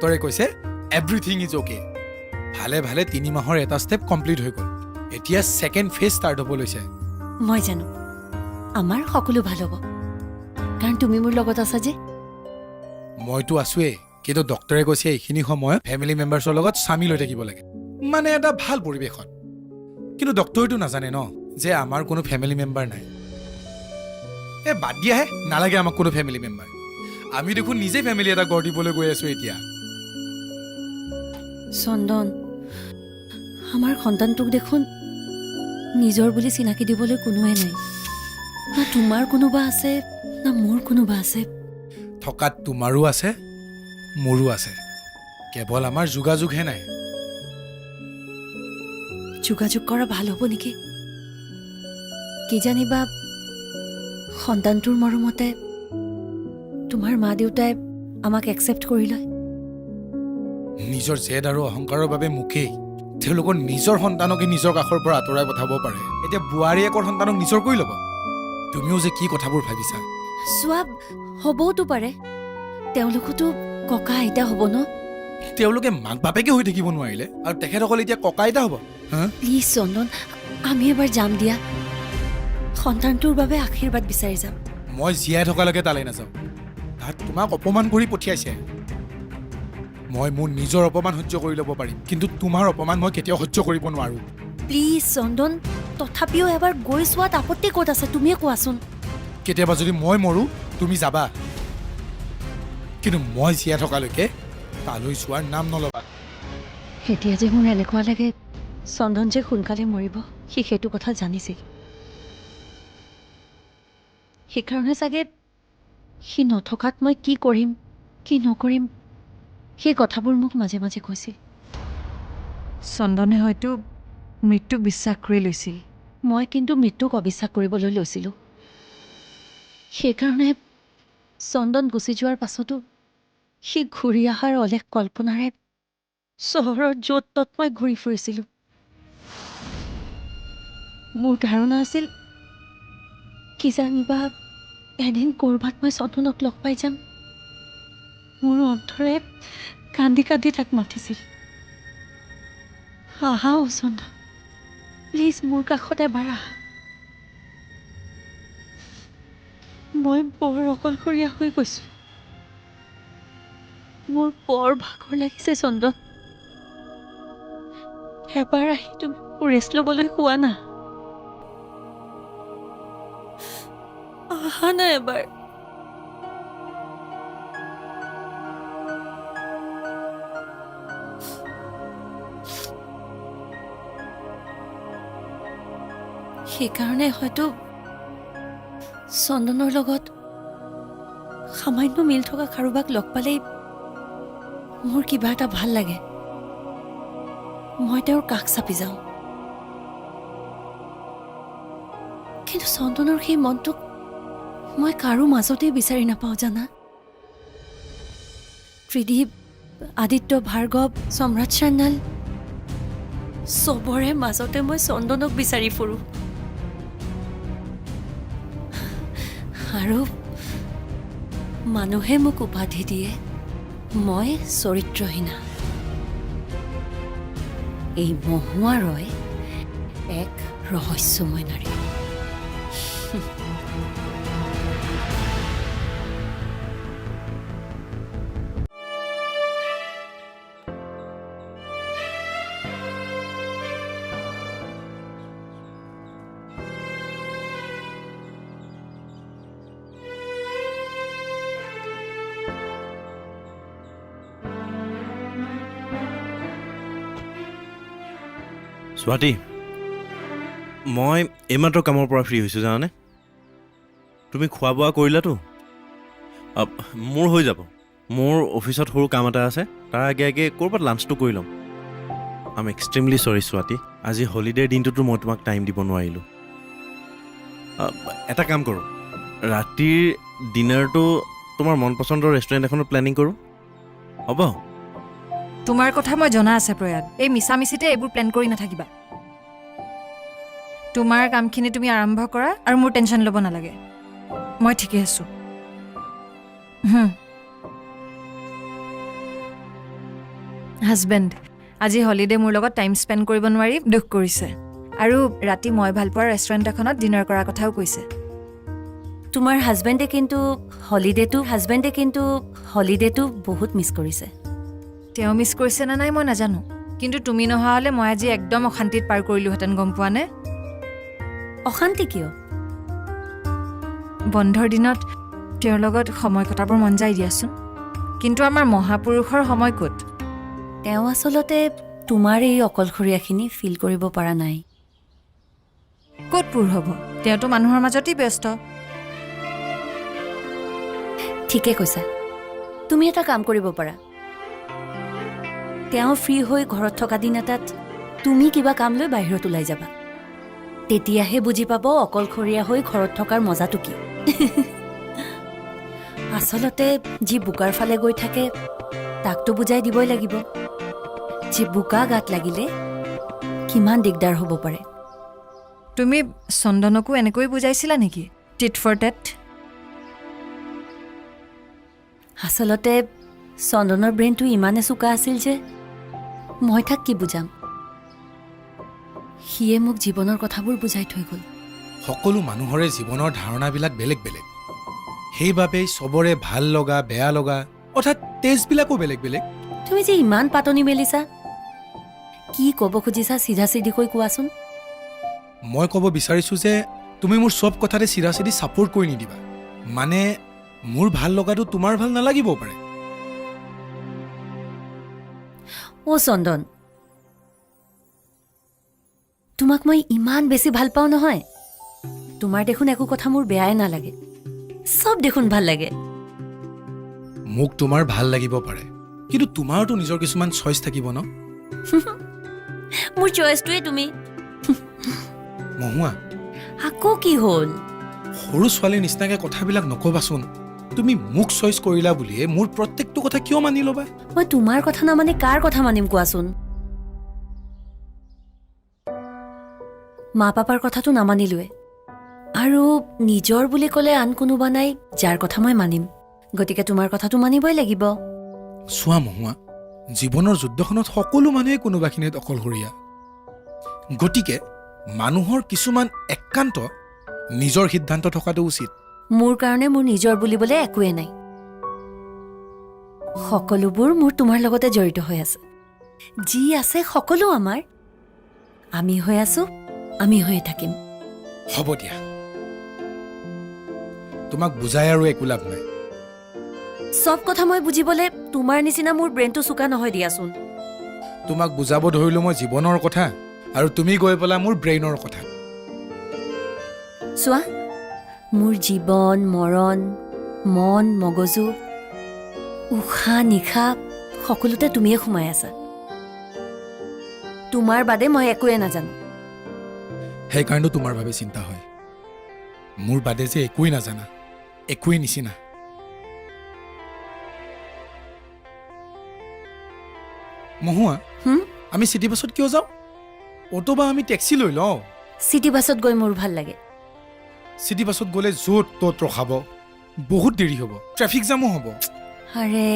ডক্টৰে কৈছে everything is okay. ভালে ভালে 3 মাহৰ এটা ষ্টেপ কমপ্লিট হৈ গ'ল। এতিয়া ছেকেণ্ড ফেজ ষ্টাৰ্ট হ'ব লৈছে। মই জানো আমাৰ সকলো ভাল হ'ব, কাৰণ তুমি মোৰ লগত আছা যে। মইতো আছোৱেই, কিন্তু ডক্টৰে কৈছে এইখিনি সময়ত ফেমিলি মেম্বাৰ্ছৰ লগত চামিল হৈ থাকিব লাগে, মানে এটা ভাল পৰিৱেশত। কিন্তু ডক্টৰেতো নাজানে ন যে আমাৰ কোনো ফেমিলি মেম্বাৰ নাই। বাদ দিয়াহে, নালাগে আমাক কোনো ফেমিলি মেম্বাৰ। আমি দেখোন নিজে ফেমিলি এটা গঢ় দিবলৈ গৈ আছো এতিয়া। চন্দন, আমাৰ সন্তানটোক দেখোন নিজৰ বুলি চিনাকি দিবলৈ কোনোৱে নাই। না তোমাৰ কোনোবা আছে, না মোৰ কোনোবা আছে। থকাত তোমাৰো আছে, মোৰো আছে, কেৱল আমাৰ যোগাযোগহে নাই। যোগাযোগ কৰা ভাল হ'ব নেকি? কি জানিবা সন্তানটোৰ মৰমতে তোমাৰ মা দেউতাই আমাক একচেপ্ট কৰি লয়। নিজৰ জেদ আৰু অহংকাৰৰ বাবে মুকেই তেওঁলোকৰ নিজৰ সন্তানকে নিজৰ কাষৰ পৰা আঁতৰাই পঠাব পাৰে। এতিয়া বোৱাৰীয়েকৰ সন্তানক নিজৰ কৰি ল'ব। তুমিও যে কি কথাবোৰ ভাবিছা। চোৱা, হ'বওতো পাৰে তেওঁলোকতো ককা আইতা হ'ব ন। তেওঁলোকে মাক বাপেকে হৈ থাকিব নোৱাৰিলে আৰু তেখেতসকলে এতিয়া ককা আইতা হ'ব। প্লিজ চন্দন, আমি এবাৰ যাম দিয়া, সন্তানটোৰ বাবে আশীৰ্বাদ বিচাৰি যাম। মই জীয়াই থকালৈকে তালৈ নাযাওঁ। তাত তোমাক অপমান কৰি পঠিয়াইছে। মই মোৰ নিজৰ অপমান সহ্য কৰি ল'ব পাৰিম, কিন্তু তোমাৰ অপমান মই কেতিয়াও সহ্য কৰিব নোৱাৰো। প্লিজ চন্দন, তথাপিও এবাৰ গৈ চোৱাত আপত্তি ক'ত আছে তুমিয়ে কোৱাচোন। কেতিয়াবা যদি মই মৰো তুমি যাবা, কিন্তু মই জীয়াই থকালৈকে তালৈ যোৱাৰ নাম নল'বা। এতিয়া যে মোৰ এনেকুৱা লাগে চন্দন যে সোনকালে মৰিব, সি সেইটো কথা জানিছিল। সেইকাৰণে চাগে সি নথকাত মই কি কৰিম কি নকৰিম সেই কথাবোৰ মোক মাজে মাজে কৈছিল। চন্দনে হয়তো মৃত্যুক বিশ্বাস কৰি লৈছিল। মই কিন্তু মৃত্যুক অবিশ্বাস কৰিবলৈ লৈছিলোঁ। সেইকাৰণে চন্দন গুচি যোৱাৰ পাছতো সি ঘূৰি অহাৰ অলেখ কল্পনাৰে চহৰত য'ত ত'ত মই ঘূৰি ফুৰিছিলোঁ। মোৰ ধাৰণা আছিল কি জানিবা এদিন ক'ৰবাত মই চন্দনক লগ পাই যাম। মোৰ অন্তৰে কান্দি কান্দি তাক মাতিছিল, আহা অ চন্দন, প্লিজ মোৰ কাষত এবাৰ আহা। মই বৰ অকলশৰীয়া হৈ গৈছোঁ। মোৰ বৰ ভাগৰ লাগিছে চন্দন। এবাৰ আহি তুমি ৰেষ্ট ল'বলৈ কোৱা না। আহা না এবাৰ। সেইকাৰণে হয়তো চন্দনৰ লগত সামান্য মিল থকা কাৰোবাক লগ পালেই মোৰ কিবা এটা ভাল লাগে। মই তেওঁৰ কাষ চাপি যাওঁ। কিন্তু চন্দনৰ সেই মনটোক মই কাৰো মাজতেই বিচাৰি নাপাওঁ জানা। ত্ৰিদীপ, আদিত্য, ভাৰ্গৱ, সম্ৰাট সান্যাল, চবৰে মাজতে মই চন্দনক বিচাৰি ফুৰোঁ। আৰু মানুহে মোক উপাধি দিয়ে মই চৰিত্ৰহীনা। এই মহুৱা ৰয় এক ৰহস্যময় নাৰী। স্বাতী, মই এইমাত্ৰ কামৰ পৰা ফ্ৰী হৈছোঁ জানানে। তুমি খোৱা বোৱা কৰিলাতো? মোৰ হৈ যাব। মোৰ অফিচত সৰু কাম এটা আছে, তাৰ আগে আগে ক'ৰবাত লাঞ্চটো কৰি ল'ম। আই এম এক্সট্ৰিমলি চৰি স্বাতী, আজি হলিডেৰ দিনটোতো মই তোমাক টাইম দিব নোৱাৰিলোঁ। এটা কাম কৰোঁ, ৰাতিৰ ডিনাৰটো তোমাৰ মন পচন্দৰ ৰেষ্টুৰেণ্ট এখনত প্লেনিং কৰোঁ, হ'ব? তোমাৰ কথা মই জনা আছে প্ৰয়াত, এই মিছামিছিতে এইবোৰ প্লেন কৰি নাথাকিবা। তোমাৰ কামখিনি তুমি আৰম্ভ কৰা আৰু মোৰ টেনশ্যন ল'ব নালাগে, মই ঠিকে আছোঁ। হাজবেণ্ড আজি হলিডে মোৰ লগত টাইম স্পেণ্ড কৰিব নোৱাৰি দুখ কৰিছে আৰু ৰাতি মই ভাল পোৱা ৰেষ্টুৰেণ্ট এখনত ডিনাৰ কৰাৰ কথাও কৈছে তোমাৰ হাজবেণ্ডে কিন্তু হলিডেটো বহুত মিছ কৰিছে তেওঁ মিছ কৰিছে নে নাই মই নাজানো কিন্তু তুমি নহা হ'লে মই আজি একদম অশান্তিত পাৰ কৰিলোহেঁতেন গম পোৱা নে অশান্তি কিয় বন্ধৰ দিনত তেওঁৰ লগত সময় কটাবৰ মন যায় দিয়াচোন কিন্তু আমাৰ মহাপুৰুষৰ সময় ক'ত তেওঁ আচলতে তোমাৰ এই অকলশৰীয়াখিনি ফিল কৰিব পৰা নাই ক'ত পূৰ হ'ব তেওঁতো মানুহৰ মাজতেই ব্যস্ত ঠিকে কৈছা তুমি এটা কাম কৰিব পাৰা তেওঁ ফ্ৰী হৈ ঘৰত থকা দিন এটাত তুমি কিবা কাম লৈ বাহিৰত ওলাই যাবা তেতিয়াহে বুজি পাব অকলশৰীয়া হৈ ঘৰত থকাৰ মজাটো কি আচলতে যি বোকাৰ ফালে গৈ থাকে তাকতো বুজাই দিবই লাগিব যে বোকা গাত লাগিলে কিমান দিগদাৰ হ'ব পাৰে তুমি চন্দনকো এনেকৈ বুজাইছিলা নেকি টিট ফৰ টেট আচলতে চন্দনৰ ব্ৰেইনটো ইমানে চোকা আছিল যে মই তাক কি বুজাম সিয়ে মোক জীৱনৰ কথাবোৰ বুজাই থৈ গ'ল সকলো মানুহৰে জীৱনৰ ধাৰণাবিলাক বেলেগ বেলেগ সেইবাবেই চবৰে ভাল লগা বেয়া লগা অৰ্থাৎ টেষ্টবিলাকো বেলেগ বেলেগ তুমি যে ইমান পাতনি মেলিছা কি ক'ব খুজিছা চিধা চিধিকৈ কোৱাচোন মই ক'ব বিচাৰিছোঁ যে তুমি মোৰ চব কথাতে চিধা চিধি ছাপোৰ্ট কৰি নিদিবা মানে মোৰ ভাল লগাটো তোমাৰ ভাল নালাগিবও পাৰে অ' চন্দন তোমাক মই ইমান বেছি ভাল পাওঁ নহয় তোমাৰ দেখোন একো কথা মোৰ বেয়াই নালাগে চব দেখোন ভাল লাগে মোক তোমাৰ ভাল লাগিব পাৰে কিন্তু তোমাৰতো নিজৰ কিছুমান চইচ থাকিব ন মোৰ চইচটোৱে তুমি মহুৱা আকৌ কি হ'ল সৰু ছোৱালীৰ নিচিনাকৈ কথাবিলাক নক'বাচোন তুমি মোক চইচ কৰিলা বুলিয়ে মোৰ প্ৰত্যেকটো কথা কিয় মানি ল'বা মই তোমাৰ কথা নামানি কাৰ কথা মানিম কোৱাচোন মা পাপাৰ কথাটো নামানিলোৱে আৰু নিজৰ বুলি ক'লে আন কোনোবা নাই যাৰ কথা মই মানিম গতিকে তোমাৰ কথাটো মানিবই লাগিব চোৱা মহুৱা জীৱনৰ যুদ্ধখনত সকলো মানুহে কোনোবাখিনিত অকলশৰীয়া গতিকে মানুহৰ কিছুমান একান্ত নিজৰ সিদ্ধান্ত থকাটো উচিত মোৰ কাৰণে মোৰ নিজৰ বুলিবলৈ একোৱে নাই সকলোবোৰ মোৰ তোমাৰ লগতে জড়িত হৈ আছে যি আছে সকলো আমাৰ আমি হৈ আছো আমি হৈয়ে থাকিম হ'ব দিয়া তোমাক বুজাই আৰু একো লাভ নাই চব কথা মই বুজিবলৈ তোমাৰ নিচিনা মোৰ ব্ৰেইনটো চোকা নহয় দিয়াচোন তোমাক বুজাব ধৰিলোঁ মই জীৱনৰ কথা আৰু তুমি গৈ পেলা মোৰ ব্ৰেইনৰ কথা চোৱা মোৰ জীৱন মৰণ মন মগজু উশাহ নিশাহ সকলোতে তুমিয়ে সোমাই আছা তোমাৰ বাদে মই একোৱে নাজানো সেইকাৰণে তোমাৰ বাবে চিন্তা হয় মোৰ বাদে যে একোৱেই নাজানা একোৱেই নিচিনা মহুৱা আমি চিটি বাছত কিয় যাওঁ অটো বা আমি টেক্সি লৈ লওঁ চিটি বাছত গৈ মোৰ ভাল লাগে চিটি বাছত গ'লে য'ত ত'ত ৰখাব বহুত দেৰি হ'ব ট্ৰেফিক জামো হ'ব আৰে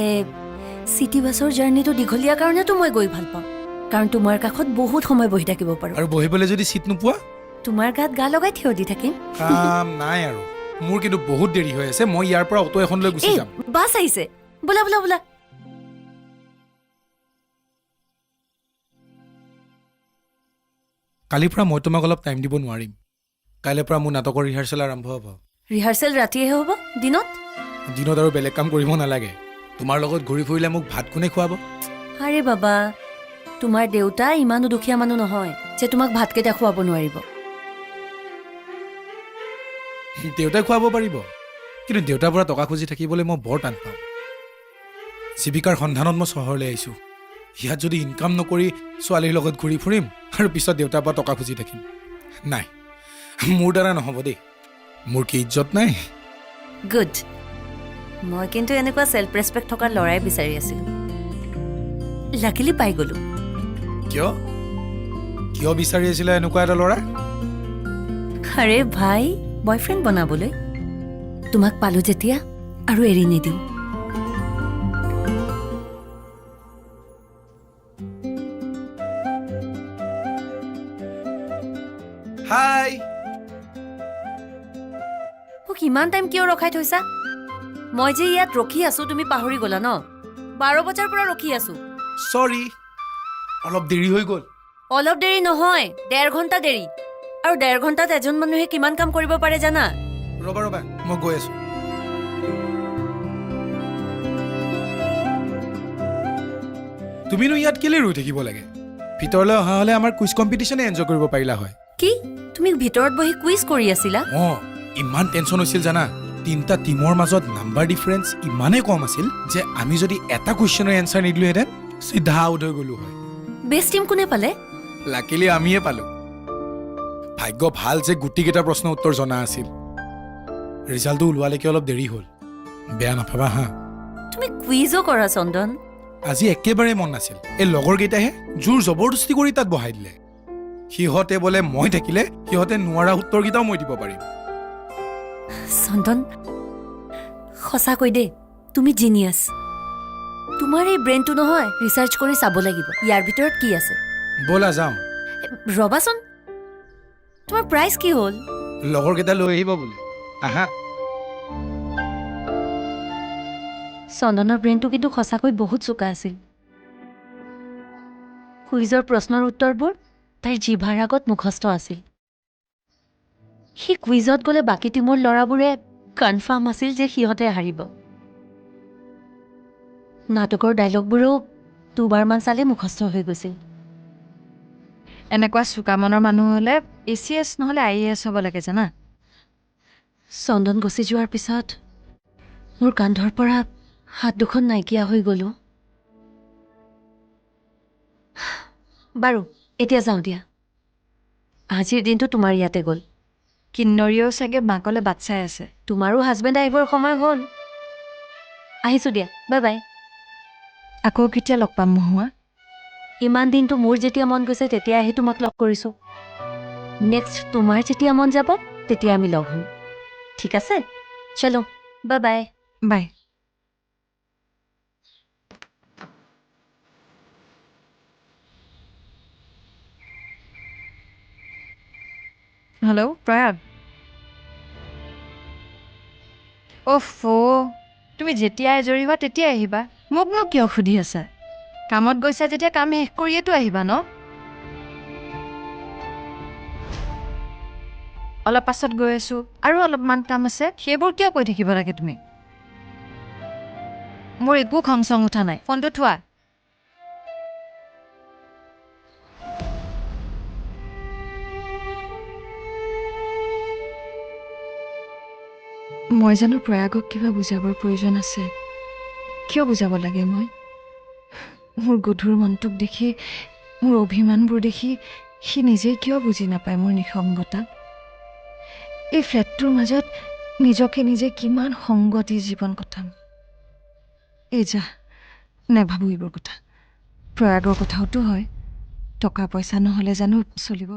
চিটি বাছৰ জাৰ্ণিটো দীঘলীয়া কাৰণেতো মই গৈ ভাল পাওঁ কাৰণ তোমাৰ কাষত বহুত সময় বহি থাকিব পাৰোঁ আৰু বহিবলৈ যদি চিট নোপোৱা তোমাৰ গাত গা লগাই থিয় দি থাকিম কাম নাই আৰু মোৰ কিন্তু বহুত দেৰি হৈ আছে মই ইয়াৰ পৰা অটো এখন লৈ গুচি এই যাম বাছ আহিছে বোলা বোলা বোলা কালিৰ পৰা মই তোমাক অলপ টাইম দিব নোৱাৰিম কাইলৈৰ পৰা মোৰ নাটকৰ ৰিহাৰ্চেল আৰম্ভ হ'ব ৰিহাৰ্চেল ৰাতিয়েহে হ'ব দিনত দিনত আৰু বেলেগ কাম কৰিব নালাগে তোমাৰ লগত ঘূৰি ফুৰিলে মোক ভাত কোনে খুৱাব আৰে বাবা তোমাৰ দেউতা ইমানো দুখীয়া মানুহ নহয় যে তোমাক ভাতকেইটা খুৱাব নোৱাৰিব দেউতাই খুৱাব পাৰিব কিন্তু দেউতাৰ পৰা টকা খুজি থাকিবলৈ মই বৰ টান পাওঁ জীৱিকাৰ সন্ধানত মই চহৰলৈ আহিছোঁ ইয়াত যদি ইনকাম নকৰি ছোৱালীৰ লগত ঘূৰি ফুৰিম আৰু পিছত দেউতাৰ পৰা টকা খুজি থাকিম নাই মোৰ দ্বাৰা নহ'ব দেই মোৰ কি ইজ্জত নাই গুড মই কিন্তু এনেকুৱা চেল্ফ ৰেচপেক্ট থকা ল'ৰাই বিচাৰি আছিলোঁ লাকিলি পাই গ'লো কিয় কিয় বিচাৰি আছিলে এনেকুৱা এটা ল'ৰা আৰে ভাই বয়ফ্ৰেণ্ড বনাবলৈ তোমাক পালোঁ যেতিয়া আৰু এৰি নিদিওঁ হাই মোক ইমান টাইম কিয় ৰখাই থৈছা মই যে ইয়াত ৰখি আছো তুমি পাহৰি গলা ন 12 বজাৰ পৰা ৰখি আছো চৰি অলপ দেৰি হৈ গ'ল অলপ দেৰি নহয় 1.5 ঘণ্টা দেৰি আৰু 1.5 ঘণ্টাত এজন মানুহে কিমান কাম কৰিব পাৰে জানা ৰ'বা ৰ'বা মই গৈ আছো তুমিনো ইয়াত কেলে ৰৈ থাকিব লাগে ভিতৰলৈ অহা হ'লে আমাৰ কুইজ কম্পিটিশ্যনে এনজয় কৰিব পাৰিলা হয় কি তুমি ভিতৰত বহি কুইজ কৰি আছিলা অঁ ইমান টেনশ্যন হৈছিল জানা 3টা টিমৰ মাজত নাম্বাৰ ডিফাৰেঞ্চ ইমানেই কম আছিল যে আমি যদি এটা কুৱেশ্যনৰ এনচাৰ নিদিলোহেঁতেন চিধা আউট হৈ গ'লো হয় বেষ্ট টিম কোনে পালে লাকিলি আমিয়ে পালো ভাগ্য ভাল যে গোটেইকেইটা প্ৰশ্নৰ উত্তৰ জনা আছিল ৰিজাল্টটো ওলোৱালৈকে অলপ দেৰি হ'ল বেয়া নাপাবা হা তুমি কুইজো কৰা চন্দন আজি একেবাৰে মন নাছিল এই লগৰকেইটাইহে জোৰ জবৰদস্তি কৰি তাত বহাই দিলে সিহঁতে বোলে মই থাকিলে সিহঁতে নোৱাৰা উত্তৰকেইটাও মই দিব পাৰিম চন্দন সঁচাকৈ দেই তুমি জিনিয়াছ তোমাৰ এই ব্ৰেইনটো নহয় ৰিচাৰ্চ কৰি চাব লাগিব ইয়াৰ ভিতৰত কি আছে ব'লা যাওঁ ৰবাচোন তোমাৰ প্ৰাইচ কি হ'ল লগৰকেইটা লৈ আহিব বোলে আহা চন্দনৰ ব্ৰেইনটো কিন্তু সঁচাকৈ বহুত চোকা আছিল কুইজৰ প্ৰশ্নৰ উত্তৰবোৰ তাইৰ জিভাৰ আগত মুখস্থ আছিল সি কুইজত গ'লে বাকী টিমৰ ল'ৰাবোৰে কনফাৰ্ম আছিল যে সিহঁতে হাৰিব নাটকৰ ডাইলগবোৰো দুবাৰমান চালে মুখস্থ হৈ গৈছিল এনেকুৱা চোকা মনৰ মানুহ হ'লে ACS নহ'লে IAS হ'ব লাগে জানা চন্দন গুচি যোৱাৰ পিছত মোৰ কান্ধৰ পৰা হাত দুখন নাইকিয়া হৈ গ'লো বাৰু এতিয়া যাওঁ দিয়া আজিৰ দিনটো তোমাৰ ইয়াতে গ'ল কিন্নৰীয়েও চাগে মাকলে বাট চাই আছে তোমাৰো হাজবেণ্ড আহিবৰ সময় হ'ল আহিছোঁ দিয়া বাই বাই আকৌ কেতিয়া লগ পাম মহুৱা ইমান দিনটো মোৰ যেতিয়া মন গৈছে তেতিয়া আহি তোমাক লগ কৰিছোঁ নেক্সট তোমাৰ যেতিয়া মন যাব তেতিয়া আমি লগ হ'ম ঠিক আছে চলো bye bye bye hello' Prayag তুমি যেতিয়াই আজৰি হোৱা তেতিয়াই আহিবা মোকনো কিয় সুধি আছা কামত গৈছা যেতিয়া কাম শেষ কৰিয়েতো আহিবা ন অলপ পাছত গৈ আছো আৰু অলপমান কাম আছে সেইবোৰ কিয় কৈ থাকিব লাগে তুমি মোৰ একো খং চং উঠা নাই ফোনটো থোৱা মই জানো প্ৰয়াগক কিবা বুজাবৰ প্ৰয়োজন আছে কিয় বুজাব লাগে মই মোৰ গধুৰ মনটোক দেখি মোৰ অভিমানবোৰ দেখি সি নিজে কিয় বুজি নাপায় মোৰ নিসংগতা এই ফ্লেটটোৰ মাজত নিজকে নিজে কিমান সংগতি জীৱন কটাম এই যা নেভাবো এইবোৰ কথা প্ৰয়াগৰ কথাওতো হয় টকা পইচা নহ'লে জানো চলিব